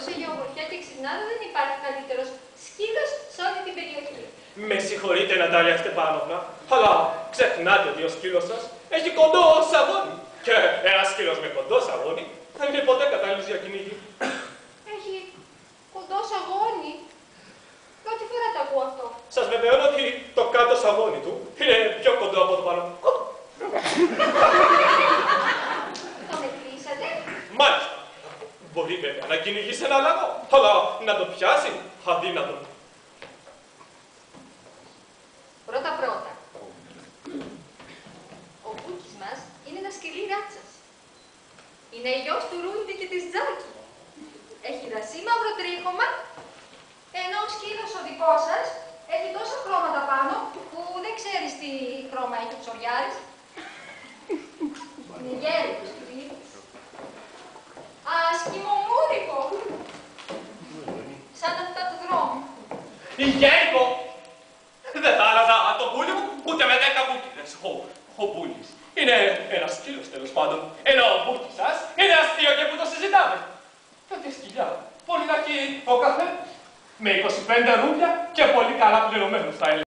όσο γεωγραφιά και ξυπνάδα δεν υπάρχει καλύτερος σκύλος σε όλη την περιοχή. Με συγχωρείτε, Νατάλια Στεπάνοβνα, αλλά ξεχνάτε ότι ο σκύλος σας έχει κοντό σαγόνι. Και ένας σκύλος με κοντό σαγόνι δεν είναι ποτέ κατάλληλος για κυνήγι. Έχει κοντό σαγόνι. Πρώτη φορά το ακούω αυτό. Σας βεβαιώνω ότι το κάτω σαγόνι του είναι πιο κοντό από το πάνω. Το μετρήσατε? Μάλιστα. Μπορεί βέβαια να κυνηγήσει ένα λαγό, αλλά να το πιάσει αδύνατο. Πρώτα-πρώτα. Ο Μπούκης μας είναι ένα σκυλί ράτσας. Είναι γιος του Ρούντι και της Τζάκη. Έχει δασί μαύρο τρίχωμα, ενώ ο σκύλος ο δικός σας έχει τόσα χρώματα πάνω που δεν ξέρεις τι χρώμα έχει ο ψωριάρης. Είναι γέρος, κρύβης. Ασκημομούρικο. Σαν αυτά του δρόμου. Γέρικο! Δεν θα άλλαζα το πουλί μου ούτε με 10 μπούκιδες. Ο πουλής είναι ένας σκύλος τέλος πάντων. Ενώ ο μπούκης σας είναι αστείο και που το συζητάμε. Τέτοια σκυλιά μπορεί να έχει ο καθένας. Με 25 ρούμπια και πολύ καλά πληρωμένος θα έλεγα.